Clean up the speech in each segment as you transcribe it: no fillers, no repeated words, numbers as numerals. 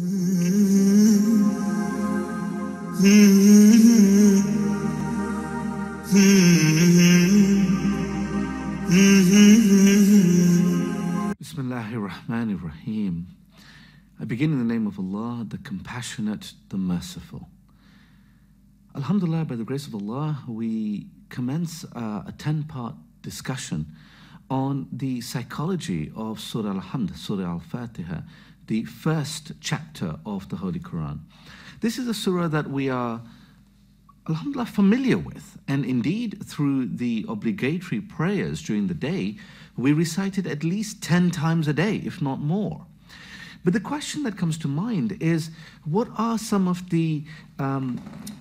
Bismillahirrahmanirrahim. I begin in the name of Allah, the Compassionate, the Merciful. Alhamdulillah, by the grace of Allah, we commence a 10-part discussion on the psychology of Surah Al-Hamd, Surah Al Fatiha, the first chapter of the Holy Qur'an. This is a surah that we are, alhamdulillah, familiar with, and indeed through the obligatory prayers during the day, we recite it at least 10 times a day, if not more. But the question that comes to mind is, what are some of the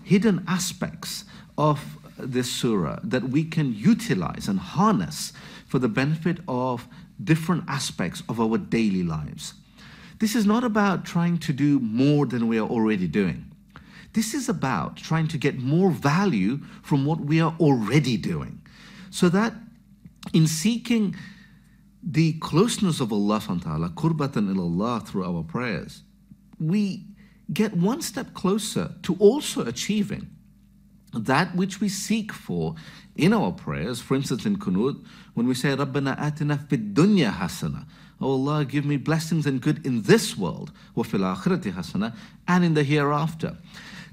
hidden aspects of this surah that we can utilize and harness for the benefit of different aspects of our daily lives? This is not about trying to do more than we are already doing. This is about trying to get more value from what we are already doing, so that in seeking the closeness of Allah subhanahu wa ta'ala, qurbatan ilallah, through our prayers, we get one step closer to also achieving that which we seek for in our prayers. For instance, in Qunut, when we say, Rabbana atina fid dunya hasana, oh Allah, give me blessings and good in this world, wa fil akhirati hasana, and in the hereafter.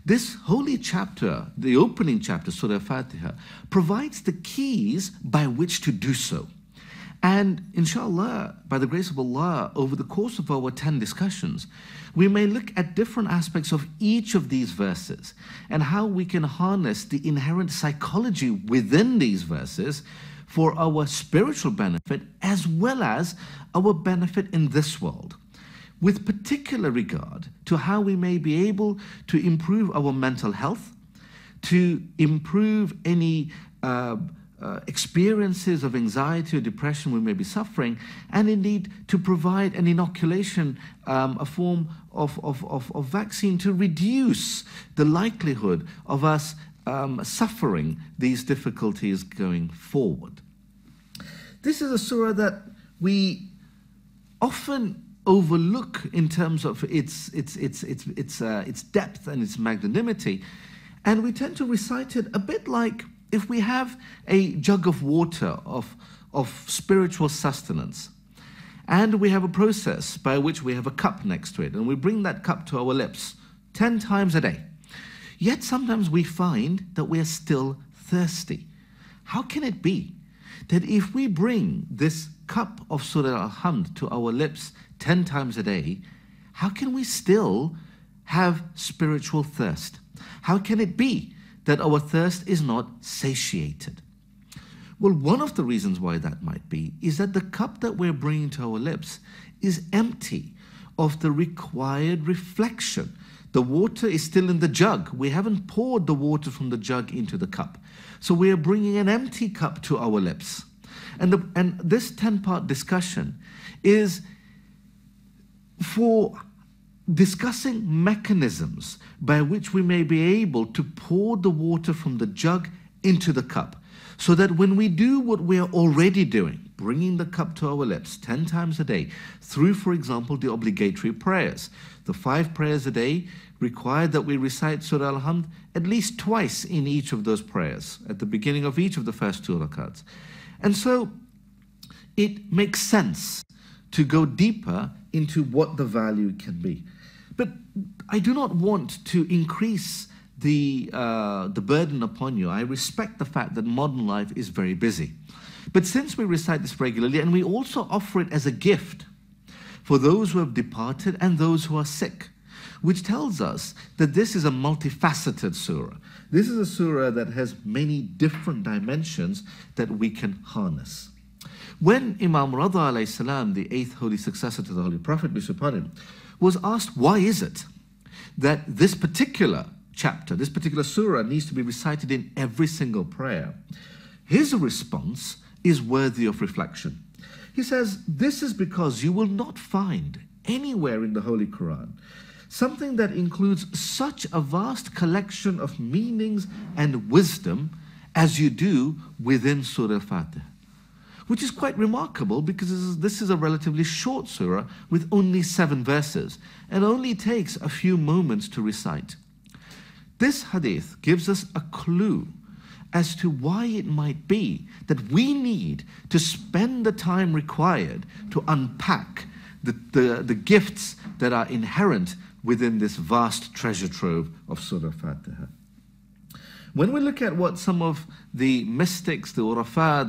This holy chapter, the opening chapter, Surah Al Fatiha, provides the keys by which to do so. And inshallah, by the grace of Allah, over the course of our 10 discussions, we may look at different aspects of each of these verses and how we can harness the inherent psychology within these verses for our spiritual benefit as well as our benefit in this world, with particular regard to how we may be able to improve our mental health, to improve any experiences of anxiety or depression we may be suffering, and indeed to provide an inoculation, a form of vaccine to reduce the likelihood of us suffering these difficulties going forward. This is a surah that we often overlook in terms of its depth and its magnanimity, and we tend to recite it a bit like if we have a jug of water of spiritual sustenance, and we have a process by which we have a cup next to it, and we bring that cup to our lips 10 times a day. Yet sometimes we find that we are still thirsty. How can it be that if we bring this cup of Surah Al-Hamd to our lips 10 times a day, how can we still have spiritual thirst? How can it be that our thirst is not satiated? Well, one of the reasons why that might be is that the cup that we're bringing to our lips is empty of the required reflection. The water is still in the jug. We haven't poured the water from the jug into the cup. So we are bringing an empty cup to our lips. And this 10-part discussion is for discussing mechanisms by which we may be able to pour the water from the jug into the cup, so that when we do what we are already doing, bringing the cup to our lips 10 times a day, through, for example, the obligatory prayers, the 5 prayers a day require that we recite Surah Al-Hamd at least twice in each of those prayers, at the beginning of each of the first 2 rakats. And so it makes sense to go deeper into what the value can be. But I do not want to increase the burden upon you. I respect the fact that modern life is very busy. But since we recite this regularly, and we also offer it as a gift for those who have departed and those who are sick, which tells us that this is a multifaceted surah. This is a surah that has many different dimensions that we can harness. When Imam Rada alayhi salam, the 8th holy successor to the Holy Prophet, peace upon him, was asked, why is it that this particular chapter, this particular surah needs to be recited in every single prayer? His response is worthy of reflection. He says, this is because you will not find anywhere in the Holy Qur'an something that includes such a vast collection of meanings and wisdom as you do within Surah Al Fatiha. which is quite remarkable because this is a relatively short surah with only 7 verses and only takes a few moments to recite. This hadith gives us a clue as to why it might be that we need to spend the time required to unpack the gifts that are inherent within this vast treasure trove of Surah Fatiha. When we look at what some of the mystics, the urafa,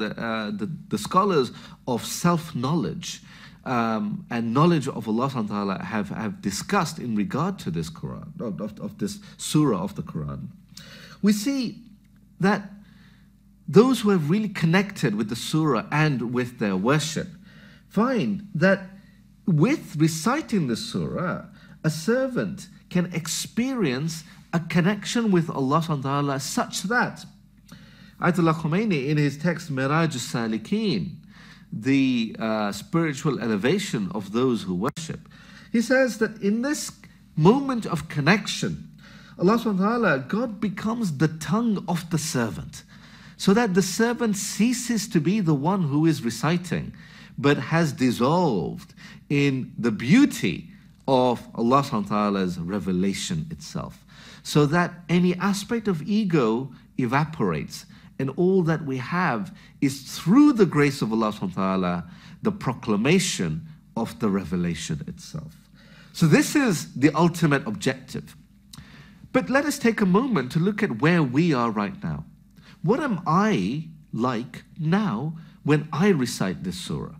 the scholars of self-knowledge and knowledge of Allah subhanahu wa ta'ala have discussed in regard to this Qur'an, of this surah of the Qur'an, we see that those who have really connected with the surah and with their worship find that with reciting the surah, a servant can experience a connection with Allah subhanahu wa ta'ala such that Ayatollah Khomeini, in his text Miraj al-Salikin, the spiritual elevation of those who worship, he says that in this moment of connection, Allah subhanahu wa ta'ala, God becomes the tongue of the servant, so that the servant ceases to be the one who is reciting, but has dissolved in the beauty of Allah subhanahu wa ta'ala's revelation itself, so that any aspect of ego evaporates, and all that we have is through the grace of Allah subhanahu wa ta'ala, the proclamation of the revelation itself. So this is the ultimate objective. But let us take a moment to look at where we are right now. What am I like now when I recite this surah?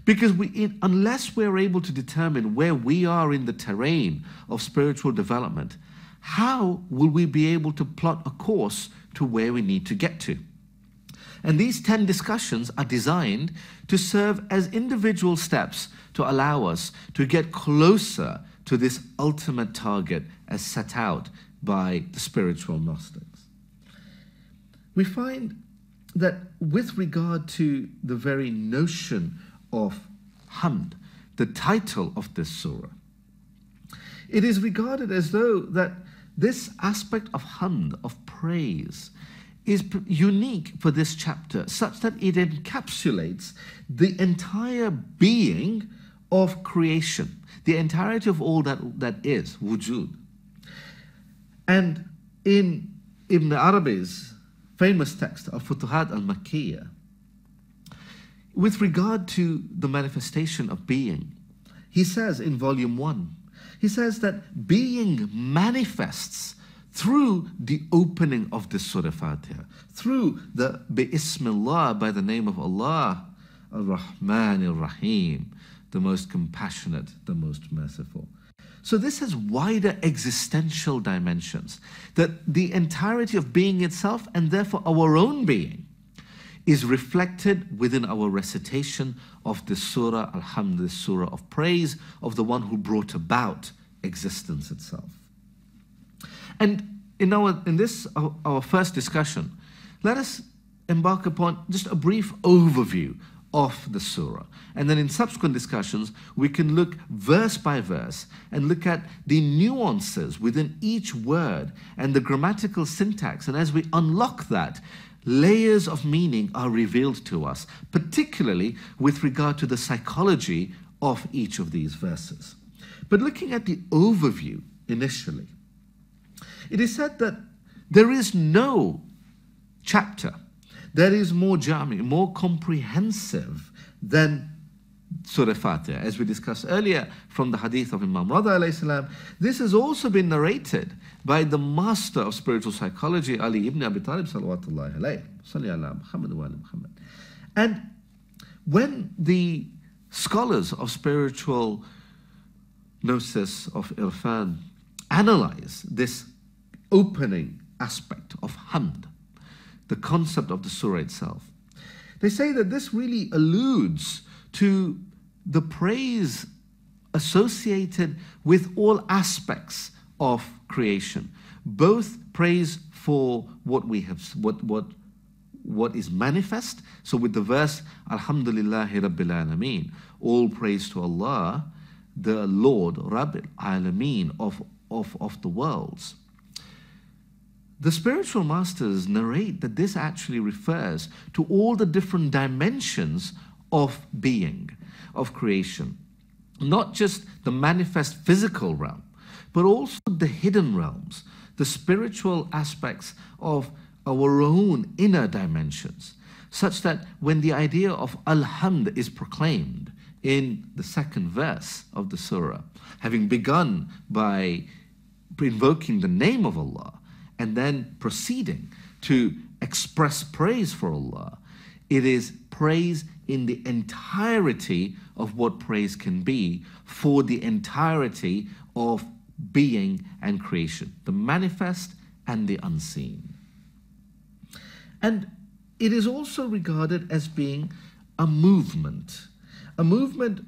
Because unless we're able to determine where we are in the terrain of spiritual development, how will we be able to plot a course to where we need to get to? And these 10 discussions are designed to serve as individual steps to allow us to get closer to this ultimate target as set out by the spiritual Gnostics. We find that with regard to the very notion of hamd, the title of this surah, it is regarded as though that this aspect of hamd, of praise, is unique for this chapter, such that it encapsulates the entire being of creation, the entirety of all that is, wujud. And in Ibn Arabi's famous text of Futuhat al-Makkiyah, with regard to the manifestation of being, he says in volume 1, he says that being manifests through the opening of the Surah Fatiha, through the Bi-Ismillah, by the name of Allah, Ar-Rahman Ar-Rahim, the most compassionate, the most merciful. So this has wider existential dimensions, that the entirety of being itself, and therefore our own being, is reflected within our recitation of the surah, Alhamdulillah, the surah of praise of the one who brought about existence itself. And in this, our first discussion, let us embark upon just a brief overview of the surah. And then in subsequent discussions, we can look verse by verse and look at the nuances within each word and the grammatical syntax. And as we unlock that, layers of meaning are revealed to us, particularly with regard to the psychology of each of these verses. But looking at the overview initially, it is said that there is no chapter that is more jami, more comprehensive than Surah Fatiha. As we discussed earlier from the hadith of Imam Rada alayhi salam, this has also been narrated by the master of spiritual psychology, Ali ibn Abi Talib salawatullahi alayhi, salli ala Muhammad wa ala Muhammad. And when the scholars of spiritual gnosis, of irfan, analyze this opening aspect of hamd, the concept of the surah itself, they say that this really alludes to the praise associated with all aspects of creation, both praise for what we have, what is manifest. So with the verse, Alhamdulillahi Rabbil Alameen, all praise to Allah, the Lord, Rabbil Alameen, of the worlds. the spiritual masters narrate that this actually refers to all the different dimensions of being, of creation. Not just the manifest physical realm, but also the hidden realms, the spiritual aspects of our own inner dimensions, such that when the idea of Alhamd is proclaimed in the second verse of the surah, having begun by invoking the name of Allah and then proceeding to express praise for Allah, it is praise in the entirety of what praise can be for the entirety of being and creation, the manifest and the unseen. And it is also regarded as being a movement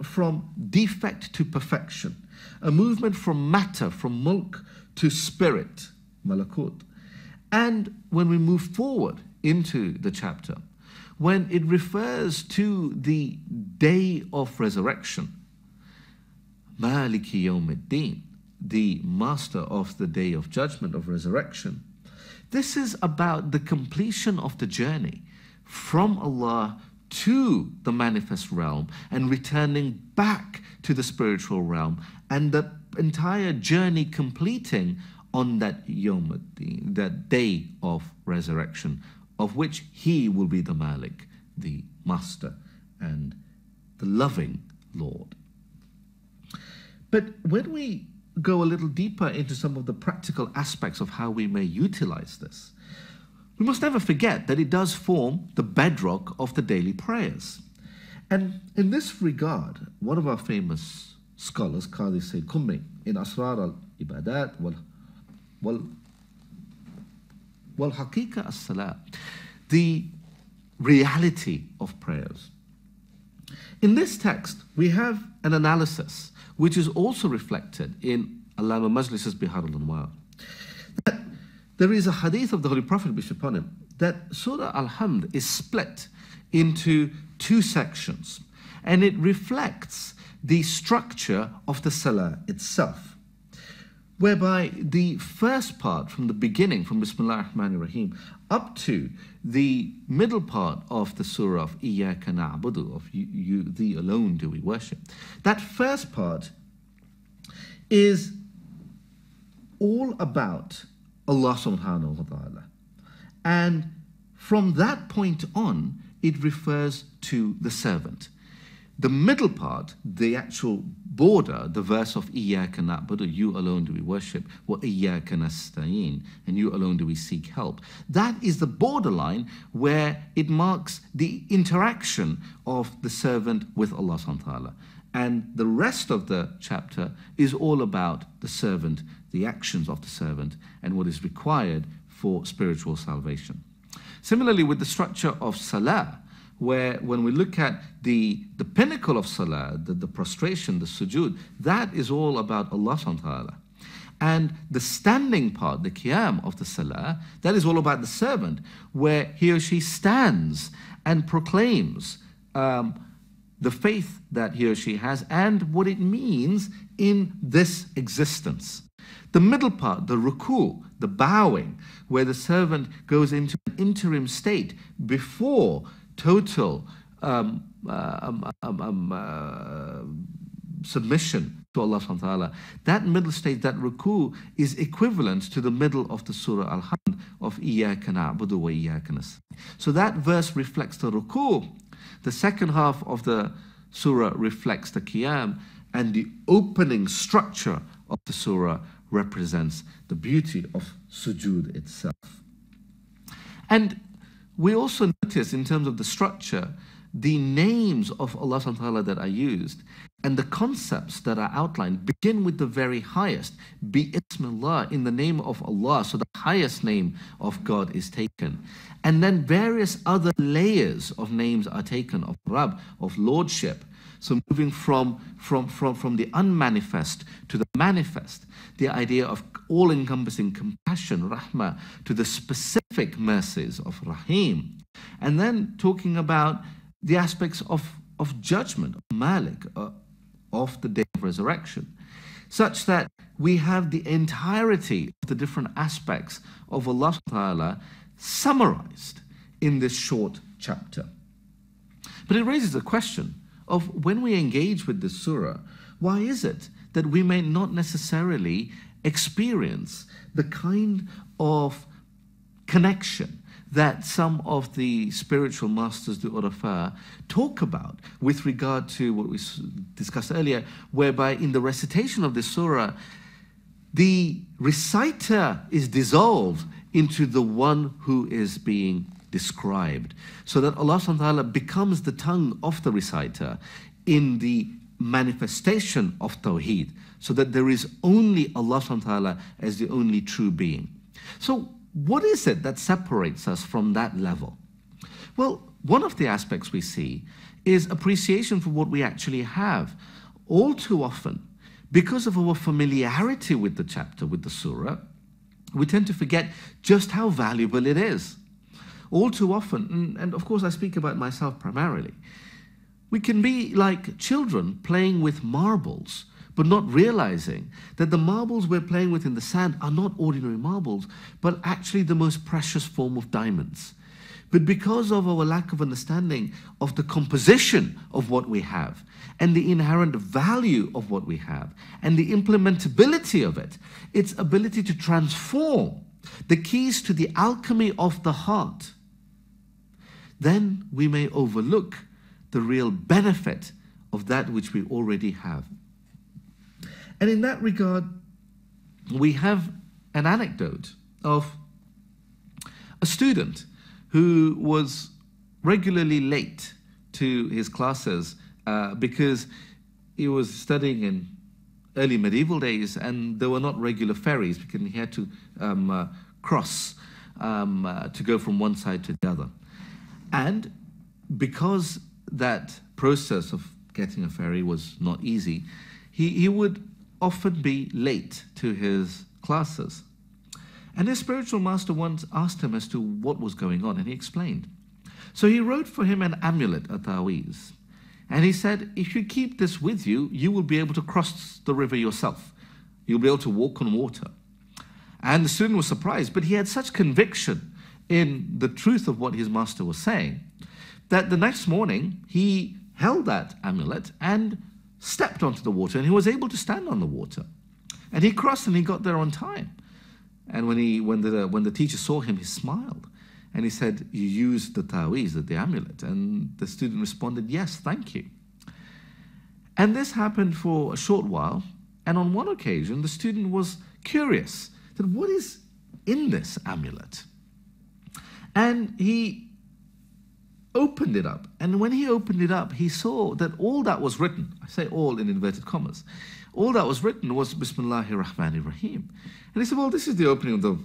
from defect to perfection, a movement from matter, from mulk to spirit, malakut. And when we move forward into the chapter, when it refers to the day of resurrection, Maliki Yawmiddin, the master of the day of judgment, of resurrection, this is about the completion of the journey from Allah to the manifest realm and returning back to the spiritual realm, and the entire journey completing on that Yawmiddin, that day of resurrection, of which he will be the Malik, the master and the loving Lord. But when we go a little deeper into some of the practical aspects of how we may utilize this, we must never forget that it does form the bedrock of the daily prayers. And in this regard, one of our famous scholars, Qadi Sayyid Qummi, in Asrar al-Ibadat wal Haqiqa as-Salah, the reality of prayers. In this text, we have an analysis which is also reflected in Allama Majlis's Bihar al-Anwar. That there is a hadith of the Holy Prophet, peace be upon him, that Surah Al-Hamd is split into two sections, and it reflects the structure of the Salah itself, whereby the first part from the beginning, from Bismillah ar-Rahman ar-Rahim, up to the middle part of the surah of Iyyaka na'budu, of you, thee alone do we worship. That first part is all about Allah subhanahu wa ta'ala. And from that point on, it refers to the servant. The middle part, the actual border, the verse of Iyyaka na'budu, you alone do we worship, wa iyyaka nasta'in, and you alone do we seek help. That is the borderline where it marks the interaction of the servant with Allah subhanahu wa ta'ala. And the rest of the chapter is all about the servant, the actions of the servant, and what is required for spiritual salvation. Similarly, with the structure of Salah, where when we look at the pinnacle of Salah, the prostration, the sujood, that is all about Allah subhanahu wa ta'ala. And the standing part, the qiyam of the Salah, that is all about the servant, where he or she stands and proclaims the faith that he or she has and what it means in this existence. The middle part, the ruku, the bowing, where the servant goes into an interim state before total submission to Allah subhanahu wa ta'ala. That middle state, that ruku, is equivalent to the middle of the surah Al-Hamd of Iyyaka na'budu wa iyyaka nasta'in. So that verse reflects the ruku. The second half of the surah reflects the qiyam, and the opening structure of the surah represents the beauty of sujood itself. And we also notice, in terms of the structure, the names of Allah subhanahu wa ta'ala that are used and the concepts that are outlined begin with the very highest, bi ismillah, in the name of Allah, so the highest name of God is taken. And then various other layers of names are taken, of Rabb, of Lordship. So moving from the unmanifest to the manifest, the idea of all-encompassing compassion, rahmah, to the specific mercies of Rahim. And then talking about the aspects of judgment, of Malik, of the day of resurrection. such that we have the entirety of the different aspects of Allah subhanahu wa ta'ala summarized in this short chapter. But it raises a question of, when we engage with this surah, why is it that we may not necessarily experience the kind of connection that some of the spiritual masters, the Urafa, talk about with regard to what we discussed earlier, whereby in the recitation of this surah, the reciter is dissolved into the one who is being described, so that Allah subhanahu wa ta'ala becomes the tongue of the reciter in the manifestation of Tawheed, so that there is only Allah subhanahu wa ta'ala as the only true being. So what is it that separates us from that level? Well, one of the aspects we see is appreciation for what we actually have. All too often, because of our familiarity with the chapter, with the surah, we tend to forget just how valuable it is. All too often, and of course I speak about myself primarily, we can be like children playing with marbles, but not realizing that the marbles we're playing with in the sand are not ordinary marbles, but actually the most precious form of diamonds. But because of our lack of understanding of the composition of what we have, and the inherent value of what we have, and the implementability of it, its ability to transform, the keys to the alchemy of the heart, then we may overlook the real benefit of that which we already have. And in that regard, we have an anecdote of a student who was regularly late to his classes because he was studying in early medieval days, and there were not regular ferries because he had to cross to go from one side to the other. And because that process of getting a ferry was not easy, he would often be late to his classes. And his spiritual master once asked him as to what was going on, and he explained. So he wrote for him an amulet, a ta'weez. And he said, if you keep this with you, you will be able to cross the river yourself. You'll be able to walk on water. And the student was surprised, but he had such conviction in the truth of what his master was saying that the next morning he held that amulet and stepped onto the water, and he was able to stand on the water. And he crossed, and he got there on time. And when the teacher saw him, he smiled. And he said, you used the ta'weez, the amulet. And the student responded, yes, thank you. And this happened for a short while. And on one occasion, the student was curious that what is in this amulet? And he opened it up. And when he opened it up, he saw that all that was written, I say all in inverted commas, all that was written was Bismillahir Rahmanir Rahim. And he said, well, this is the opening of the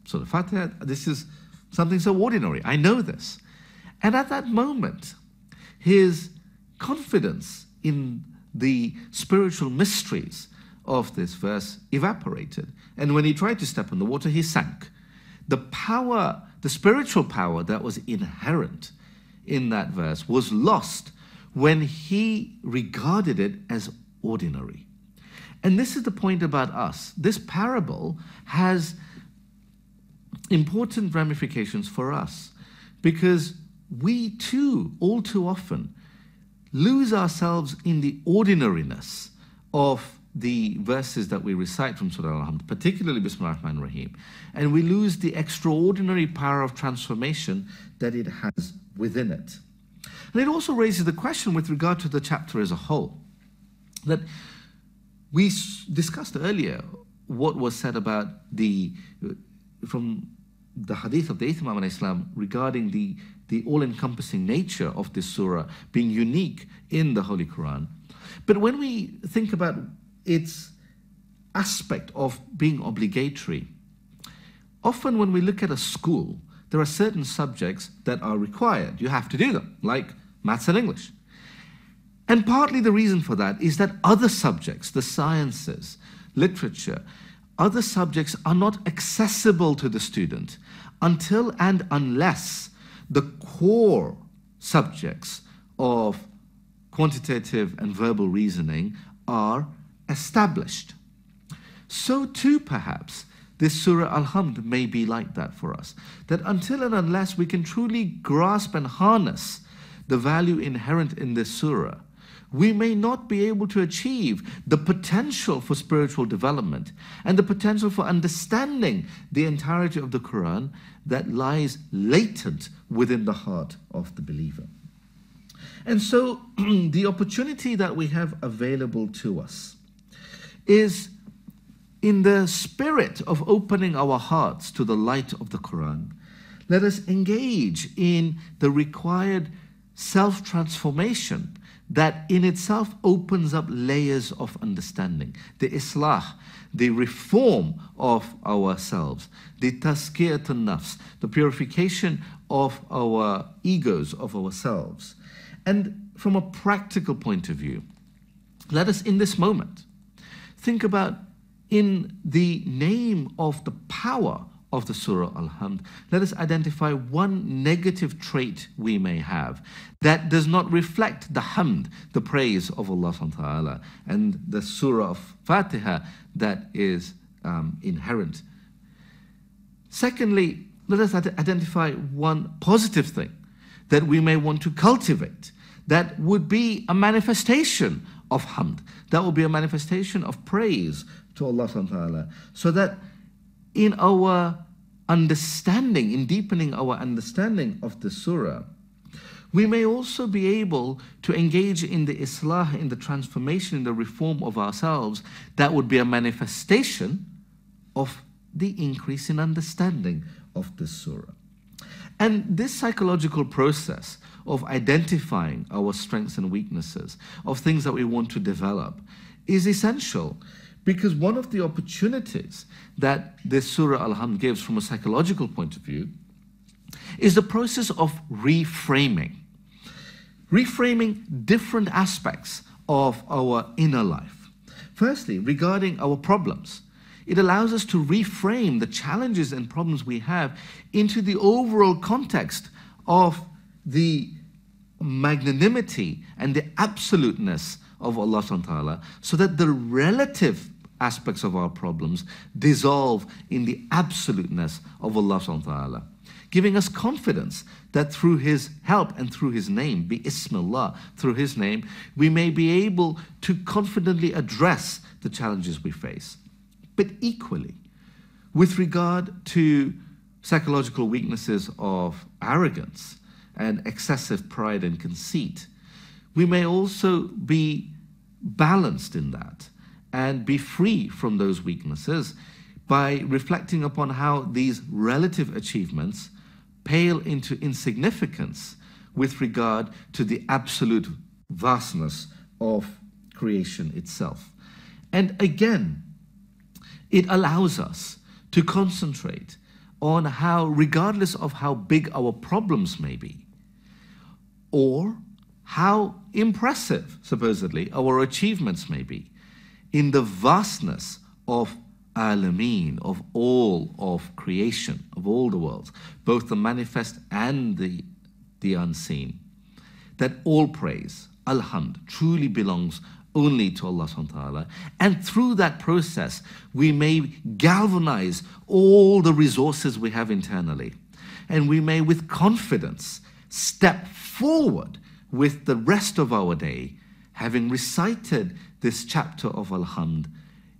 Surat Al Fatiha. This is something so ordinary. I know this. And at that moment, his confidence in the spiritual mysteries of this verse evaporated. And when he tried to step in the water, he sank. The power, the spiritual power that was inherent in that verse was lost when he regarded it as ordinary. And this is the point about us. This parable has important ramifications for us because we too, all too often, lose ourselves in the ordinariness of the verses that we recite from Surah Al-Hamd, particularly Bismillah ar-Rahman ar-Rahim, and we lose the extraordinary power of transformation that it has within it. And it also raises the question with regard to the chapter as a whole, that we discussed earlier what was said about from the hadith of the 8th Imam of Islam regarding the all-encompassing nature of this surah being unique in the Holy Qur'an. But when we think about its aspect of being obligatory, often when we look at a school, there are certain subjects that are required. You have to do them, like maths and English. And partly the reason for that is that other subjects, the sciences, literature, other subjects are not accessible to the student until and unless the core subjects of quantitative and verbal reasoning are established. So too, perhaps, this Surah Al-Hamd may be like that for us. That until and unless we can truly grasp and harness the value inherent in this surah, we may not be able to achieve the potential for spiritual development and the potential for understanding the entirety of the Qur'an that lies latent within the heart of the believer. And so the opportunity that we have available to us is, in the spirit of opening our hearts to the light of the Qur'an, let us engage in the required self-transformation that in itself opens up layers of understanding. The islah, the reform of ourselves, the tazkiyatun nafs, the purification of our egos, of ourselves. And from a practical point of view, let us in this moment think about, in the name of the power of the Surah Al-Hamd, let us identify one negative trait we may have that does not reflect the hamd, the praise of Allah subhanahu wa ta'ala, and the Surah of Fatiha that is inherent. Secondly, let us identify one positive thing that we may want to cultivate that would be a manifestation of hamd, that will be a manifestation of praise to Allah subhanahu wa ta'ala, so that in our understanding, in deepening our understanding of the surah, we may also be able to engage in the islah, in the transformation, in the reform of ourselves that would be a manifestation of the increase in understanding of the surah. And this psychological process of identifying our strengths and weaknesses, of things that we want to develop, is essential. Because one of the opportunities that this Surah Al-Hamd gives from a psychological point of view is the process of reframing. Reframing different aspects of our inner life. Firstly, regarding our problems, it allows us to reframe the challenges and problems we have into the overall context of the magnanimity and the absoluteness of Allah subhanahu wa ta'ala, so that the relative aspects of our problems dissolve in the absoluteness of Allah subhanahu wa ta'ala, giving us confidence that through His help and through His name, bi Ismillah, through His name, we may be able to confidently address the challenges we face. But equally, with regard to psychological weaknesses of arrogance and excessive pride and conceit, we may also be balanced in that and be free from those weaknesses by reflecting upon how these relative achievements pale into insignificance with regard to the absolute vastness of creation itself. And again, it allows us to concentrate on how, regardless of how big our problems may be, or how impressive, supposedly, our achievements may be, in the vastness of Alameen, of all of creation, of all the worlds, both the manifest and the unseen, that all praise, Alhamd, truly belongs only to Allah subhanahu wa ta'ala. And through that process, we may galvanize all the resources we have internally. And we may, with confidence, step forward with the rest of our day, having recited this chapter of Alhamd,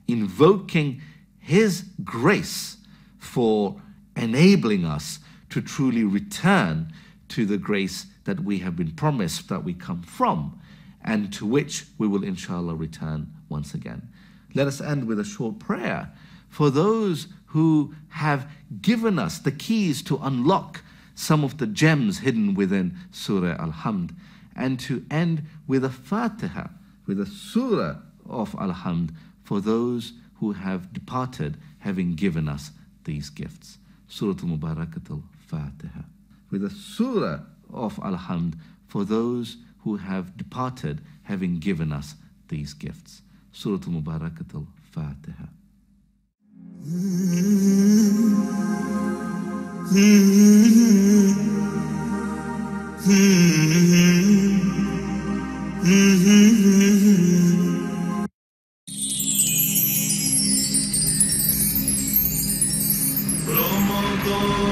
invoking His grace for enabling us to truly return to the grace that we have been promised that we come from, and to which we will inshallah return once again. Let us end with a short prayer for those who have given us the keys to unlock some of the gems hidden within Surah Al-Hamd, and to end with a Fatiha, with a Surah of Al-Hamd for those who have departed, having given us these gifts. Surah Al-Mubarakat Al-Fatiha. With a Surah of Al-Hamd for those who have departed, having given us these gifts. Surah Al-Mubarakat Al-Fatiha. go.